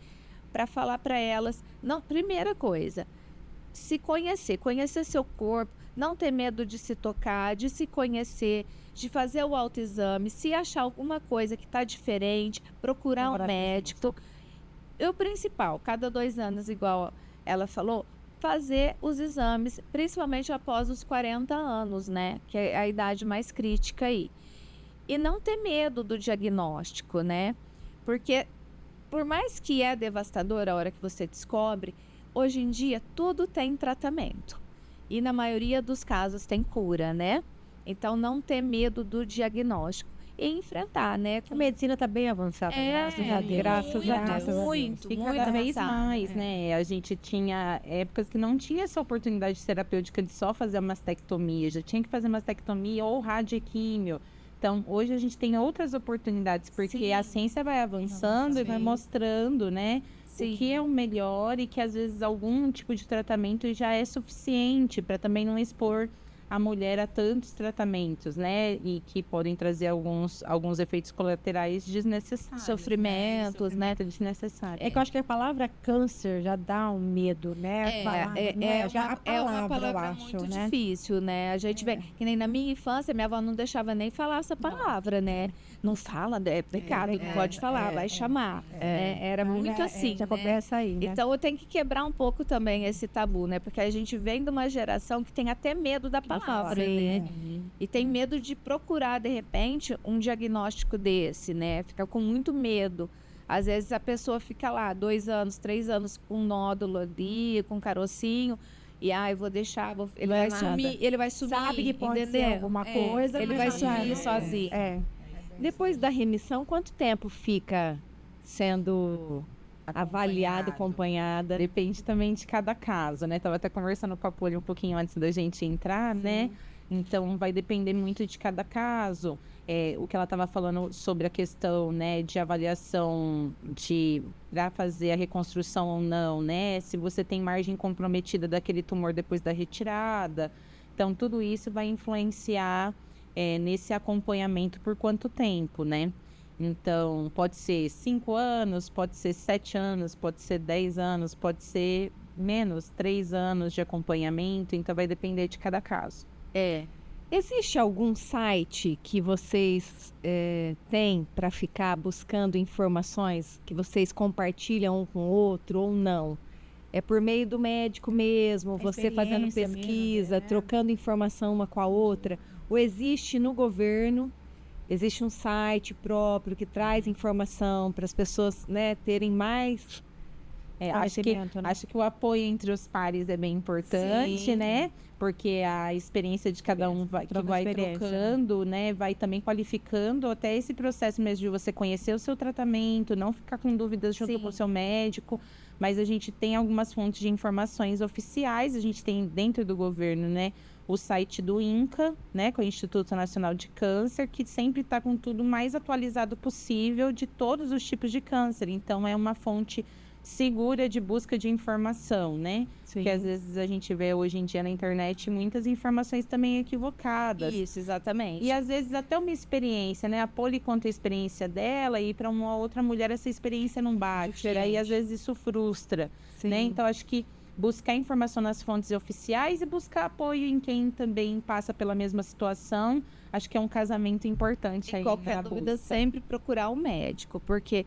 para falar para elas. Não, primeira coisa, se conhecer seu corpo, não ter medo de se tocar, de se conhecer, de fazer o autoexame, se achar alguma coisa que está diferente, procurar um médico. E o principal, cada 2 anos, igual ela falou, fazer os exames, principalmente após os 40 anos, né? Que é a idade mais crítica aí. E não ter medo do diagnóstico, né? Porque, por mais que é devastador a hora que você descobre, hoje em dia tudo tem tratamento. E na maioria dos casos tem cura, né? Então, não ter medo do diagnóstico e enfrentar, né? A medicina está bem avançada, graças a Deus. Graças a Deus. Muito, E muito cada vez avançado. mais, né? A gente tinha épocas que não tinha essa oportunidade terapêutica de só fazer a mastectomia. Já tinha que fazer mastectomia ou radioquímio. Então, hoje a gente tem outras oportunidades, porque Sim. a ciência vai avançando e vai mostrando, né? Sim. O que é o melhor e que às vezes algum tipo de tratamento já é suficiente para também não expor a mulher a tantos tratamentos, né? E que podem trazer alguns efeitos colaterais desnecessários. Sofrimentos, né? Desnecessários. É que eu acho que a palavra câncer já dá um medo, né? É uma palavra eu acho, muito né? difícil, né? A gente vê, que nem na minha infância, minha avó não deixava nem falar essa palavra, né? Não fala, é pecado, não pode falar, vai chamar. Né? Era muito assim, Já né? começa aí, né? Então, eu tenho que quebrar um pouco também esse tabu, né? Porque a gente vem de uma geração que tem até medo da palavra. palavra, né? E tem medo de procurar, de repente, um diagnóstico desse, né? Fica com muito medo. Às vezes a pessoa fica lá 2 anos, 3 anos com um nódulo ali, com um carocinho, e eu vou deixar, ele vai sumir, Sabe que pode entendeu? ser alguma coisa, ele mas vai não sumir sabe. sozinho. Depois da remissão, quanto tempo fica sendo avaliada, acompanhada? Depende também de cada caso, né? Tava até conversando com a Poli um pouquinho antes da gente entrar, né? Então, vai depender muito de cada caso. O que ela estava falando sobre a questão, né, de avaliação para fazer a reconstrução ou não, né? Se você tem margem comprometida daquele tumor depois da retirada. Então, tudo isso vai influenciar nesse acompanhamento por quanto tempo, né? Então, pode ser 5 anos, pode ser 7 anos, pode ser 10 anos, pode ser menos, 3 anos de acompanhamento. Então, vai depender de cada caso. Existe algum site que vocês têm para ficar buscando informações que vocês compartilham um com o outro ou não? É por meio do médico mesmo, você fazendo pesquisa, trocando informação uma com a outra? Ou existe no governo, existe um site próprio que traz informação para as pessoas, né, terem mais Acho que o apoio entre os pares é bem importante, né? Porque a experiência de cada um vai trocando, né? Vai também qualificando até esse processo mesmo de você conhecer o seu tratamento, não ficar com dúvidas junto com o seu médico. Mas a gente tem algumas fontes de informações oficiais, a gente tem dentro do governo, né? O site do INCA, né? Com o Instituto Nacional de Câncer, que sempre está com tudo mais atualizado possível de todos os tipos de câncer. Então, é uma fonte segura de busca de informação, né? Porque às vezes a gente vê hoje em dia na internet muitas informações também equivocadas. Isso, exatamente. E às vezes até uma experiência, né? A Poli conta a experiência dela e para uma outra mulher essa experiência não bate. Aí às vezes isso frustra, né? Então acho que buscar informação nas fontes oficiais e buscar apoio em quem também passa pela mesma situação, acho que é um casamento importante aí. Qualquer dúvida, sempre procurar um médico, porque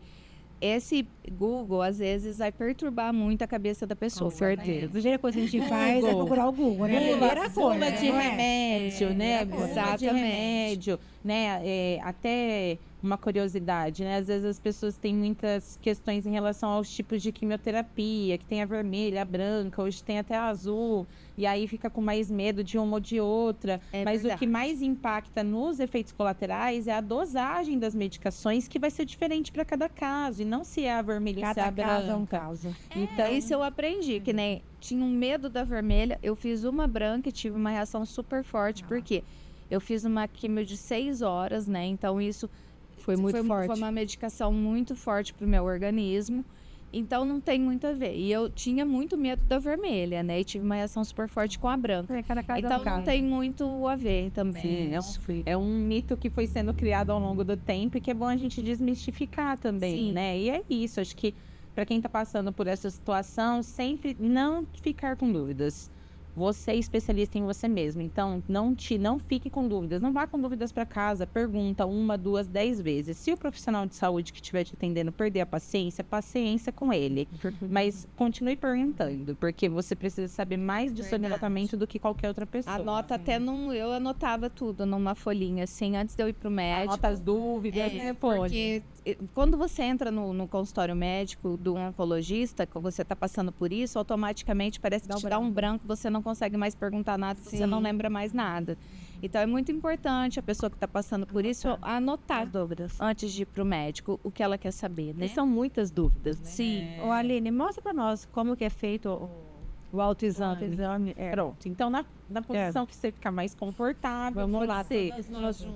esse Google, às vezes, vai perturbar muito a cabeça da pessoa. Certeza. A primeira coisa que a gente faz é procurar o Google, né? Primeira coisa. Bula de remédio, né? Bula de remédio, né? Até uma curiosidade, né? Às vezes as pessoas têm muitas questões em relação aos tipos de quimioterapia, que tem a vermelha, a branca, hoje tem até a azul, e aí fica com mais medo de uma ou de outra. Mas o que mais impacta nos efeitos colaterais é a dosagem das medicações, que vai ser diferente para cada caso, e não se é a vermelha ou se é a branca. Cada caso é um caso. Então, isso eu aprendi, que nem tinha um medo da vermelha, eu fiz uma branca e tive uma reação super forte, porque eu fiz uma quimio de 6 horas, né? Então, isso foi muito forte. Foi uma medicação muito forte para o meu organismo. Então, não tem muito a ver. E eu tinha muito medo da vermelha, né? E tive uma reação super forte com a branca. Então, não tem muito a ver também. Sim, é um mito que foi sendo criado ao longo do tempo e que é bom a gente desmistificar também, né? E é isso, acho que para quem está passando por essa situação, sempre não ficar com dúvidas. Você é especialista em você mesmo, então não fique com dúvidas, não vá com dúvidas para casa, pergunta 1, 2, 10 vezes. Se o profissional de saúde que estiver te atendendo perder a paciência com ele, mas continue perguntando, porque você precisa saber mais do seu tratamento do que qualquer outra pessoa. Anota eu anotava tudo numa folhinha, assim, antes de eu ir pro médico. Anota as dúvidas, né? Porque quando você entra no consultório médico do oncologista, que você está passando por isso, automaticamente parece que te dá um branco, você não consegue mais perguntar nada, você não lembra mais nada. Então, é muito importante a pessoa que está passando por isso anotar dúvidas antes de ir para o médico, o que ela quer saber, né? E são muitas dúvidas, né? Sim. Ô, Aline, mostra para nós como que é feito o autoexame. Pronto. Então, na posição que você ficar mais confortável, vamos lá, ser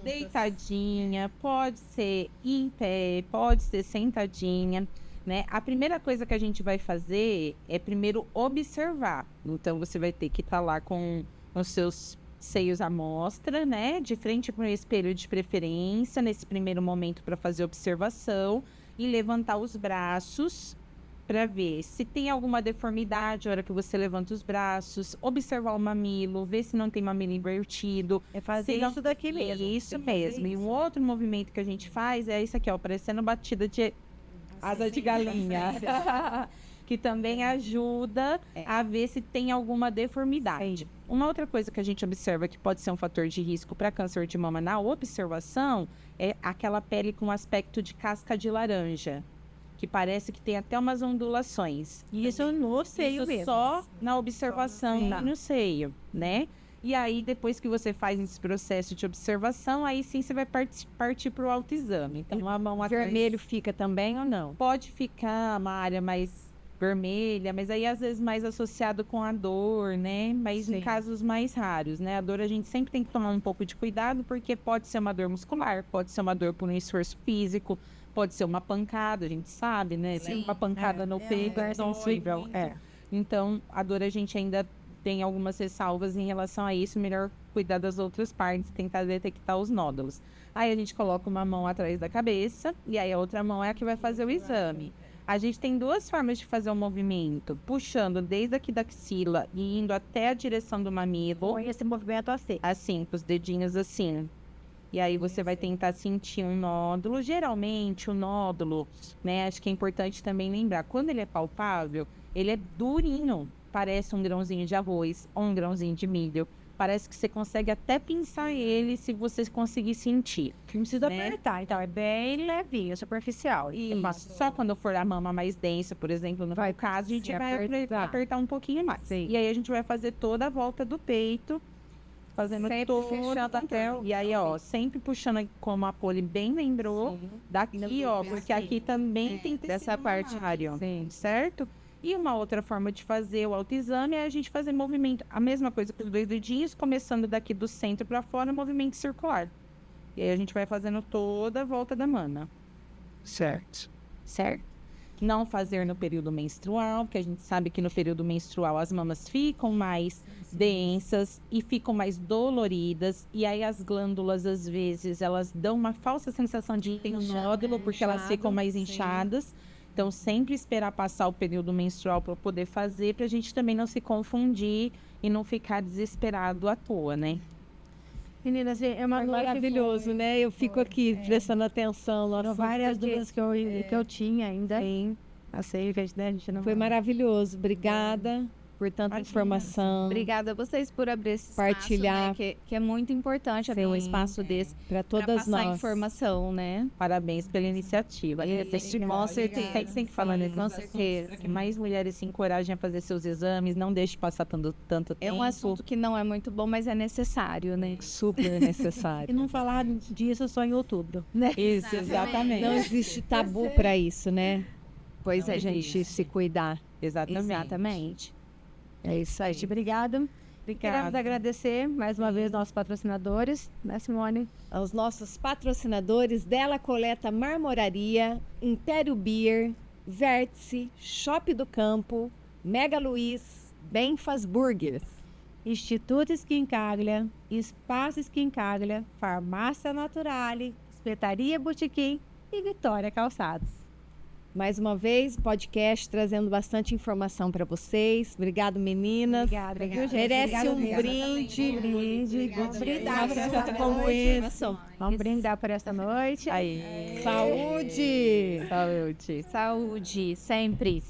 deitadinha, pode ser em pé, pode ser sentadinha. Né? A primeira coisa que a gente vai fazer é primeiro observar. Então, você vai ter que estar lá com os seus seios à mostra, né? De frente para o espelho de preferência, nesse primeiro momento para fazer observação. E levantar os braços para ver se tem alguma deformidade na hora que você levanta os braços. Observar o mamilo, ver se não tem mamilo invertido. É fazer isso daqui mesmo. Isso mesmo. E um outro movimento que a gente faz é isso aqui, ó, parecendo batida de asa de galinha. que também ajuda a ver se tem alguma deformidade. Uma outra coisa que a gente observa que pode ser um fator de risco para câncer de mama na observação é aquela pele com aspecto de casca de laranja, que parece que tem até umas ondulações. Isso no seio Isso mesmo. só na observação e no seio, né? E aí, depois que você faz esse processo de observação, aí sim você vai partir para o autoexame. Então, a mão atrás Vermelho fica também ou não? pode ficar uma área mais vermelha, mas aí às vezes mais associado com a dor, né? Mas em casos mais raros, né? A dor a gente sempre tem que tomar um pouco de cuidado, porque pode ser uma dor muscular, pode ser uma dor por um esforço físico, pode ser uma pancada, a gente sabe, né? Tem uma pancada no peito, é sensível. Então, a dor a gente ainda tem algumas ressalvas em relação a isso, melhor cuidar das outras partes, tentar detectar os nódulos. Aí a gente coloca uma mão atrás da cabeça e aí a outra mão é a que vai fazer o exame. A gente tem duas formas de fazer o movimento, puxando desde aqui da axila e indo até a direção do mamilo, Com esse movimento assim, com os dedinhos assim. E aí você vai tentar sentir um nódulo. Geralmente o nódulo, né, acho que é importante também lembrar, quando ele é palpável, ele é durinho. Parece um grãozinho de arroz ou um grãozinho de milho. Parece que você consegue até pinçar ele se você conseguir sentir. Não precisa né? apertar, então é bem levinho, superficial. E só quando for a mama mais densa, por exemplo, no meu caso, a gente vai apertar um pouquinho mais. E aí a gente vai fazer toda a volta do peito, fazendo Sempre todo fechando até o... E aí, ó, sempre puxando, como a Poli bem lembrou, daqui, ó, porque aqui também tem Dessa parte, área, certo? E uma outra forma de fazer o autoexame é a gente fazer movimento, a mesma coisa com os dois dedinhos, começando daqui do centro para fora, movimento circular. E aí a gente vai fazendo toda a volta da mama. Certo. Não fazer no período menstrual, porque a gente sabe que no período menstrual as mamas ficam mais densas e ficam mais doloridas. E aí as glândulas, às vezes, elas dão uma falsa sensação de ter um nódulo, porque elas ficam mais inchadas. Então, sempre esperar passar o período menstrual para poder fazer, para a gente também não se confundir e não ficar desesperado à toa, né? Meninas, é uma noite Maravilhoso, né? Eu fico aqui prestando atenção. Foram várias dúvidas que eu tinha ainda. Sim. Passei, né? A gente não Foi maravilhoso. Obrigada por tanta informação. Obrigada a vocês por abrir esse Partilhar. espaço, né? Que é muito importante abrir um espaço desse Para para todas passar nós. informação, né? Parabéns pela iniciativa. Com certeza. É que tem que falar nesse Com certeza. que mais mulheres se encorajem a fazer seus exames, não deixe passar tanto É tempo. um assunto que não é muito bom, mas é necessário, né? Super necessário. E não falar disso só em outubro, né? Isso, exatamente. Não existe tabu para isso, né? Pois é, A gente se cuidar. Exatamente. É isso aí. Gente, obrigada. Queremos agradecer mais uma vez nossos patrocinadores, né, Simone? Aos nossos patrocinadores Della Coleta Marmoraria, Império Beer, Vértice, Shop do Campo, Mega Luiz, Benfas Burgers. Instituto Skin Caglia, Espaço Skin Caglia, Farmácia Naturale, Espetaria Botequim e Vitória Calçados. Mais uma vez, podcast trazendo bastante informação para vocês. Obrigado, meninas. Obrigada, viu, gente? Merece Obrigada um mesmo. brinde. Vamos brindar por essa Informação. Vamos brindar por esta noite. Aí. Saúde! Saúde. Saúde, sempre.